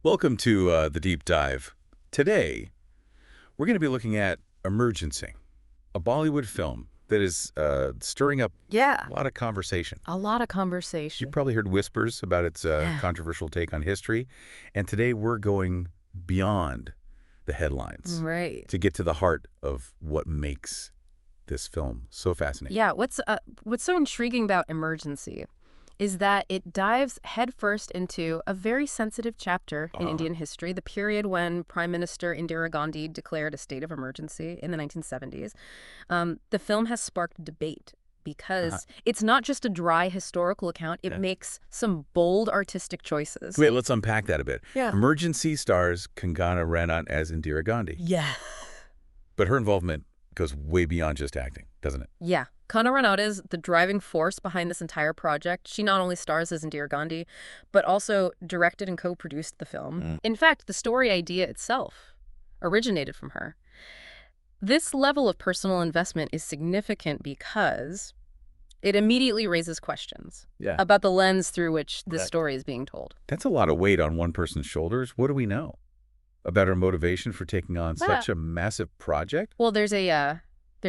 Welcome to the Deep Dive. Today, we're going to be looking at Emergency, a Bollywood film that is stirring up Yeah, a lot of conversation. a lot of You've conversation. probably heard whispers about its Yeah. controversial take on history, and today we're going beyond the headlines Right. to get to the heart of what makes this film so fascinating. Yeah, what's so intriguing about Emergency is that it dives headfirst into a very sensitive chapter in Indian history, the period when Prime Minister Indira Gandhi declared a state of emergency in the 1970s. The film has sparked debate because it's not just a dry historical account. It makes some bold artistic choices. Wait, let's unpack that a bit. Yeah. Emergency stars Kangana Ranaut as Indira Gandhi, Yeah. but her involvement goes way beyond just acting, doesn't it? Yeah. Kangana Ranaut is the driving force behind this entire project. She not only stars as Indira Gandhi, but also directed and co-produced the film. In fact, the story idea itself originated from her. This level of personal investment is significant because it immediately raises questions about the lens through which this story is being told. That's a lot of weight on one person's shoulders. What do we know about her motivation for taking on such a massive project? Well, there's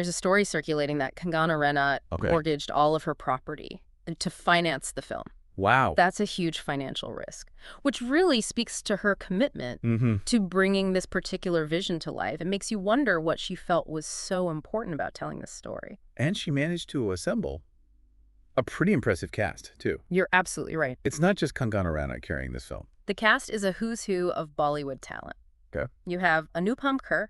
a story circulating that Kangana Ranaut mortgaged all of her property to finance the film. Wow. That's a huge financial risk, which really speaks to her commitment to bringing this particular vision to life. It makes you wonder what she felt was so important about telling this story. And she managed to assemble a pretty impressive cast, too. You're absolutely right. It's not just Kangana Ranaut carrying this film. The cast is a who's who of Bollywood talent. Okay. You have Anupam Kher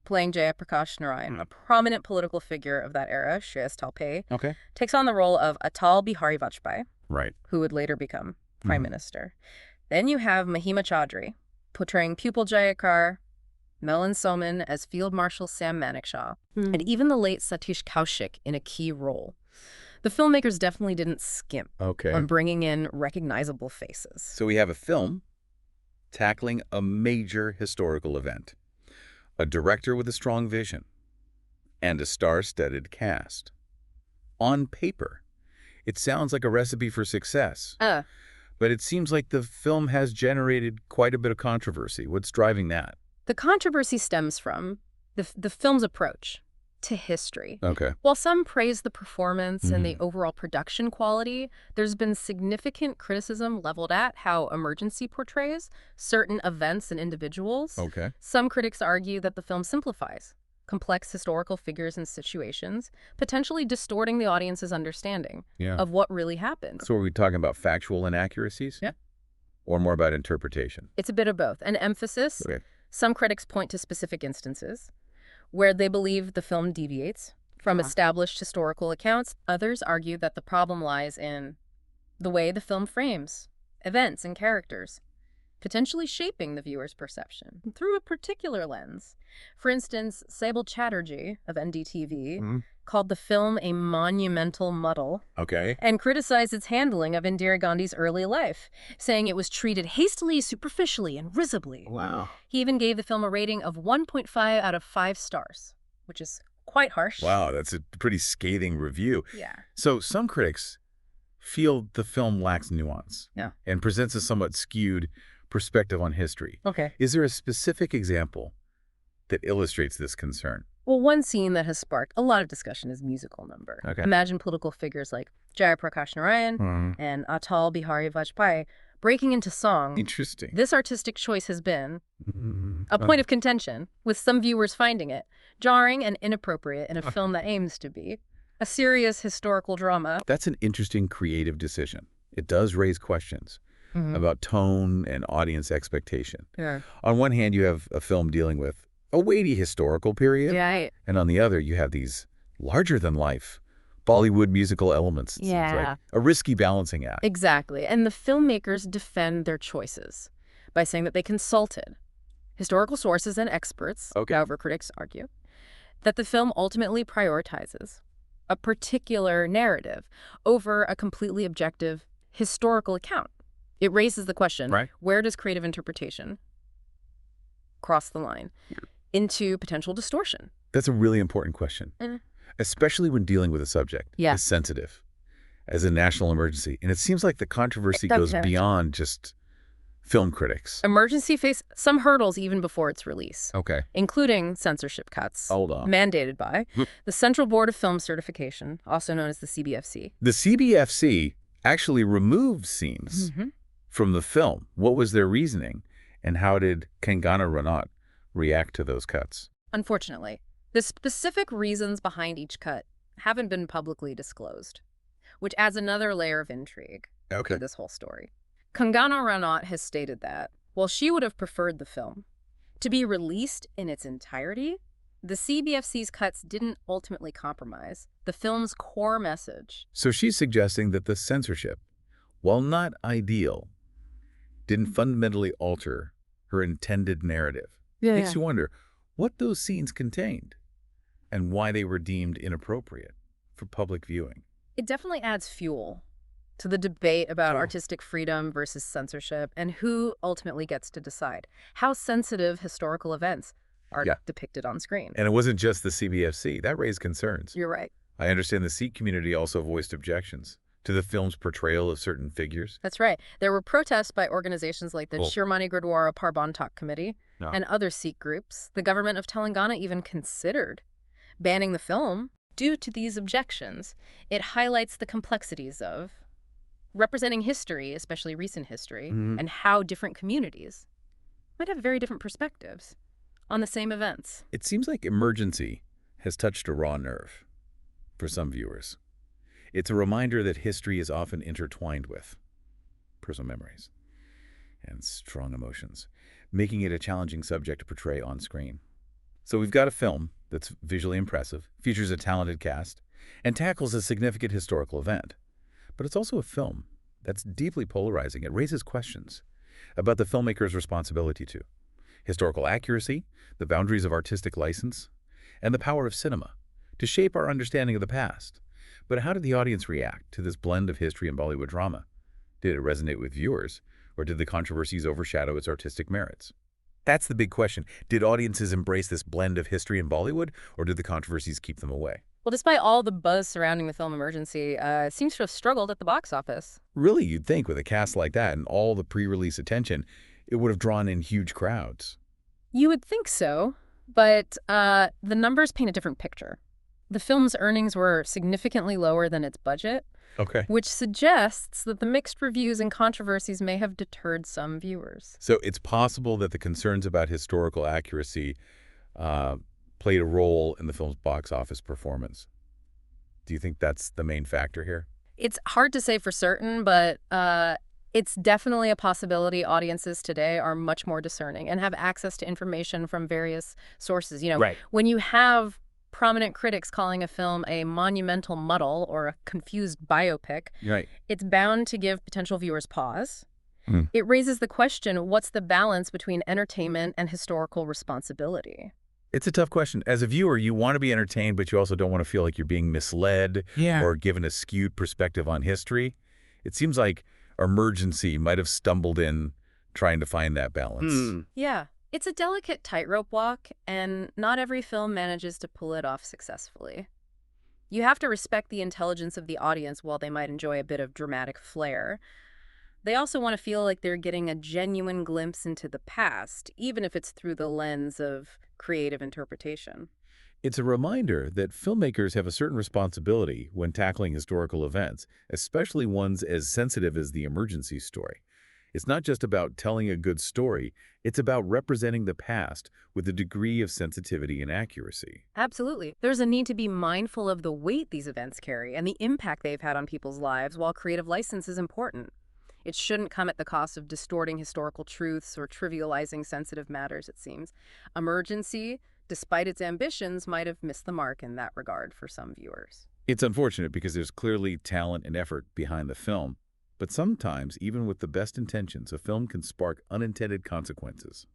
playing Jayaprakash Narayan, a prominent political figure of that era. Shreyas Talpay Okay. takes on the role of Atal Bihari Vajpayee, Right. who would later become Prime Minister. Then you have Mahima Chaudhry portraying pupil Jayakar, Milan Soman as Field Marshal Sam Manekshaw, and even the late Satish Kaushik in a key role. The filmmakers definitely didn't skimp on bringing in recognizable faces. So we have a film tackling a major historical event, a director with a strong vision, and a star-studded cast. On paper, it sounds like a recipe for success, but it seems like the film has generated quite a bit of controversy. What's driving that? The controversy stems from the film's approach to history. Okay. While some praise the performance and the overall production quality, there's been significant criticism leveled at how Emergency portrays certain events and individuals. Okay. Some critics argue that the film simplifies complex historical figures and situations, potentially distorting the audience's understanding of what really happened. So are we talking about factual inaccuracies? Yeah. Or more about interpretation? It's a bit of both. An emphasis, some critics point to specific instances where they believe the film deviates from established historical accounts. Others argue that the problem lies in the way the film frames events and characters, potentially shaping the viewer's perception through a particular lens. For instance, Sable Chatterjee of NDTV called the film a monumental muddle and criticized its handling of Indira Gandhi's early life, saying it was treated hastily, superficially, and risibly. Wow. He even gave the film a rating of 1.5 out of 5 stars, which is quite harsh. Wow, that's a pretty scathing review. Yeah. So some critics feel the film lacks nuance and presents a somewhat skewed perspective on history. Okay. Is there a specific example that illustrates this concern? Well, one scene that has sparked a lot of discussion is musical number. Okay. Imagine political figures like Jayaprakash Narayan and Atal Bihari Vajpayee breaking into song. Interesting. This artistic choice has been a point of contention, with some viewers finding it jarring and inappropriate in a film that aims to be a serious historical drama. That's an interesting creative decision. It does raise questions about tone and audience expectation. Yeah. On one hand, you have a film dealing with a weighty historical period, and on the other, you have these larger-than-life Bollywood musical elements. It seems like a risky balancing act. Exactly. And the filmmakers defend their choices by saying that they consulted historical sources and experts, however critics argue, that the film ultimately prioritizes a particular narrative over a completely objective historical account. It raises the question, where does creative interpretation cross the line into potential distortion? That's a really important question, especially when dealing with a subject as sensitive as a national emergency. And it seems like the controversy goes beyond just Film critics. Emergency faced some hurdles even before its release, Okay. including censorship cuts Hold on. mandated by the Central Board of Film Certification, also known as the CBFC. The CBFC actually removed scenes from the film. What was their reasoning, and how did Kangana Ranaut react to those cuts? Unfortunately, the specific reasons behind each cut haven't been publicly disclosed, which adds another layer of intrigue to this whole story. Kangana Ranaut has stated that, while she would have preferred the film to be released in its entirety, the CBFC's cuts didn't ultimately compromise the film's core message. So she's suggesting that the censorship, while not ideal, didn't fundamentally alter her intended narrative. Makes you wonder what those scenes contained and why they were deemed inappropriate for public viewing. It definitely adds fuel to the debate about artistic freedom versus censorship and who ultimately gets to decide how sensitive historical events are depicted on screen. And it wasn't just the CBFC. That raised concerns. You're right. I understand the Sikh community also voiced objections to the film's portrayal of certain figures. That's right. There were protests by organizations like the Shirmani Gurdwara Parbantak Committee and other Sikh groups. The government of Telangana even considered banning the film. Due to these objections, it highlights the complexities of representing history, especially recent history, and how different communities might have very different perspectives on the same events. It seems like Emergency has touched a raw nerve for some viewers. It's a reminder that history is often intertwined with personal memories and strong emotions, making it a challenging subject to portray on screen. So we've got a film that's visually impressive, features a talented cast, and tackles a significant historical event. But it's also a film that's deeply polarizing. It raises questions about the filmmaker's responsibility to historical accuracy, the boundaries of artistic license, and the power of cinema to shape our understanding of the past. But how did the audience react to this blend of history and Bollywood drama? Did it resonate with viewers, or did the controversies overshadow its artistic merits? That's the big question. Did audiences embrace this blend of history and Bollywood, or did the controversies keep them away? Well, despite all the buzz surrounding the film Emergency, it seems to have struggled at the box office. Really, you'd think with a cast like that and all the pre-release attention, it would have drawn in huge crowds. You would think so, but the numbers paint a different picture. The film's earnings were significantly lower than its budget, which suggests that the mixed reviews and controversies may have deterred some viewers. So it's possible that the concerns about historical accuracy played a role in the film's box office performance. Do you think that's the main factor here? It's hard to say for certain, but it's definitely a possibility. Audiences today are much more discerning and have access to information from various sources. You know, when you have prominent critics calling a film a monumental muddle or a confused biopic, it's bound to give potential viewers pause. It raises the question, what's the balance between entertainment and historical responsibility? It's a tough question. As a viewer, you want to be entertained, but you also don't want to feel like you're being misled or given a skewed perspective on history. It seems like Emergency might have stumbled in trying to find that balance. Yeah. It's a delicate tightrope walk, and not every film manages to pull it off successfully. You have to respect the intelligence of the audience while they might enjoy a bit of dramatic flair. They also want to feel like they're getting a genuine glimpse into the past, even if it's through the lens of creative interpretation. It's a reminder that filmmakers have a certain responsibility when tackling historical events, especially ones as sensitive as the Emergency story. It's not just about telling a good story, it's about representing the past with a degree of sensitivity and accuracy. Absolutely. There's a need to be mindful of the weight these events carry and the impact they've had on people's lives, while creative license is important. It shouldn't come at the cost of distorting historical truths or trivializing sensitive matters, it seems. Emergency, despite its ambitions, might have missed the mark in that regard for some viewers. It's unfortunate because there's clearly talent and effort behind the film, but sometimes, even with the best intentions, a film can spark unintended consequences.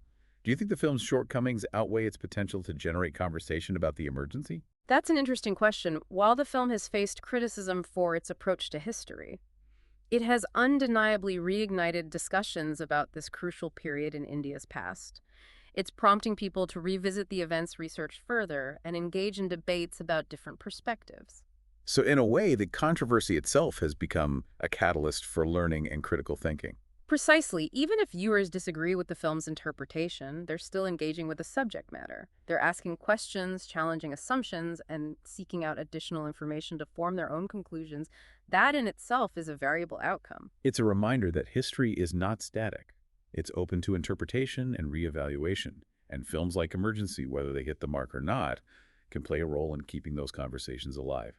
Do you think the film's shortcomings outweigh its potential to generate conversation about the Emergency? That's an interesting question. While the film has faced criticism for its approach to history, it has undeniably reignited discussions about this crucial period in India's past. It's prompting people to revisit the events researched further and engage in debates about different perspectives. So in a way, the controversy itself has become a catalyst for learning and critical thinking. Precisely. Even if viewers disagree with the film's interpretation, they're still engaging with the subject matter. They're asking questions, challenging assumptions, and seeking out additional information to form their own conclusions. That in itself is a variable outcome. It's a reminder that history is not static. It's open to interpretation and reevaluation. And films like Emergency, whether they hit the mark or not, can play a role in keeping those conversations alive.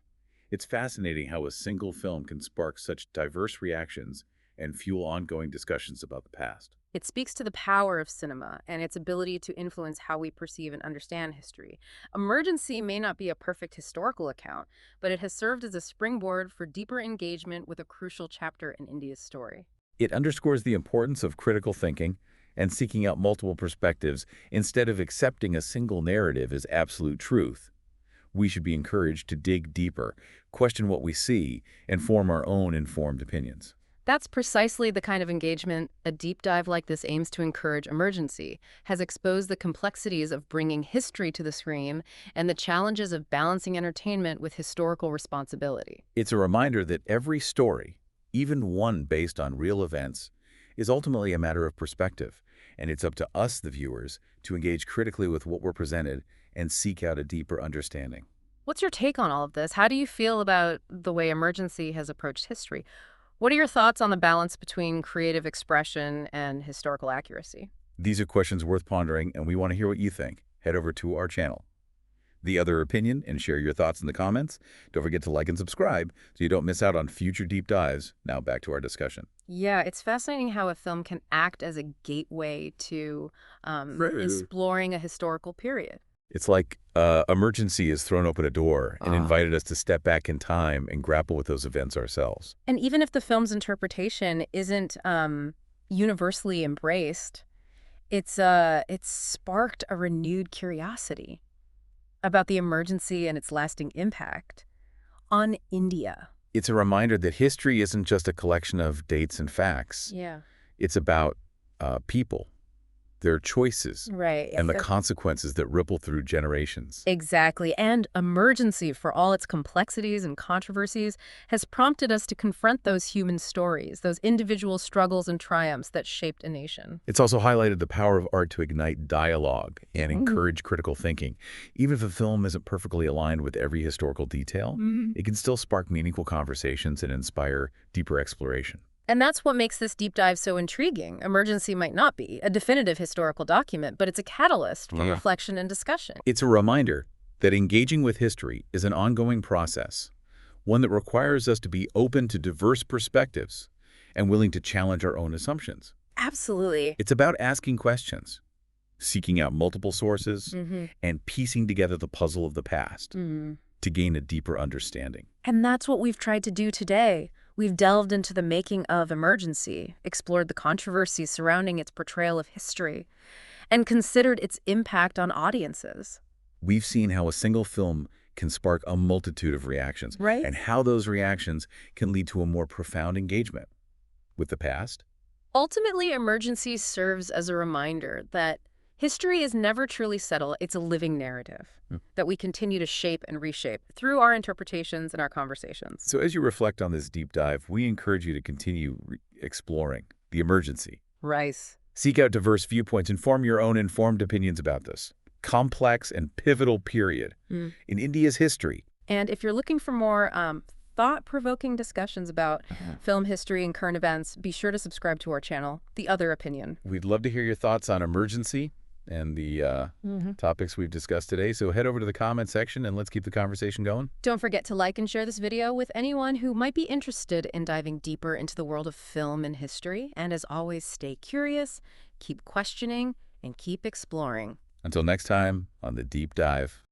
It's fascinating how a single film can spark such diverse reactions and fuel ongoing discussions about the past. It speaks to the power of cinema and its ability to influence how we perceive and understand history. Emergency may not be a perfect historical account, but it has served as a springboard for deeper engagement with a crucial chapter in India's story. It underscores the importance of critical thinking and seeking out multiple perspectives instead of accepting a single narrative as absolute truth. We should be encouraged to dig deeper, question what we see, and form our own informed opinions. That's precisely the kind of engagement a deep dive like this aims to encourage. Emergency has exposed the complexities of bringing history to the screen and the challenges of balancing entertainment with historical responsibility. It's a reminder that every story, even one based on real events, is ultimately a matter of perspective, and it's up to us, the viewers, to engage critically with what we're presented and seek out a deeper understanding. What's your take on all of this? How do you feel about the way Emergency has approached history? What are your thoughts on the balance between creative expression and historical accuracy? These are questions worth pondering, and we want to hear what you think. Head over to our channel, The Other Opinion, and share your thoughts in the comments. Don't forget to like and subscribe so you don't miss out on future deep dives. Now back to our discussion. Yeah, it's fascinating how a film can act as a gateway to exploring a historical period. It's like Emergency has thrown open a door and invited us to step back in time and grapple with those events ourselves. And even if the film's interpretation isn't universally embraced, it's sparked a renewed curiosity about the emergency and its lasting impact on India. It's a reminder that history isn't just a collection of dates and facts. Yeah. It's about people, their choices, right, and the consequences that ripple through generations. Exactly. And Emergency, for all its complexities and controversies, has prompted us to confront those human stories, those individual struggles and triumphs that shaped a nation. It's also highlighted the power of art to ignite dialogue and encourage critical thinking. Even if a film isn't perfectly aligned with every historical detail, it can still spark meaningful conversations and inspire deeper exploration. And that's what makes this deep dive so intriguing. Emergency might not be a definitive historical document, but it's a catalyst for reflection and discussion. It's a reminder that engaging with history is an ongoing process, one that requires us to be open to diverse perspectives and willing to challenge our own assumptions. Absolutely. It's about asking questions, seeking out multiple sources, and piecing together the puzzle of the past to gain a deeper understanding. And that's what we've tried to do today. We've delved into the making of Emergency, explored the controversies surrounding its portrayal of history, and considered its impact on audiences. We've seen how a single film can spark a multitude of reactions, and how those reactions can lead to a more profound engagement with the past. Ultimately, Emergency serves as a reminder that history is never truly settled. It's a living narrative that we continue to shape and reshape through our interpretations and our conversations. So as you reflect on this deep dive, we encourage you to continue exploring the Emergency. Seek out diverse viewpoints and form your own informed opinions about this complex and pivotal period in India's history. And if you're looking for more thought-provoking discussions about film history and current events, be sure to subscribe to our channel, The Other Opinion. We'd love to hear your thoughts on Emergency and the topics we've discussed today. So head over to the comment section and let's keep the conversation going. Don't forget to like and share this video with anyone who might be interested in diving deeper into the world of film and history. And as always, stay curious, keep questioning, and keep exploring. Until next time on The Deep Dive.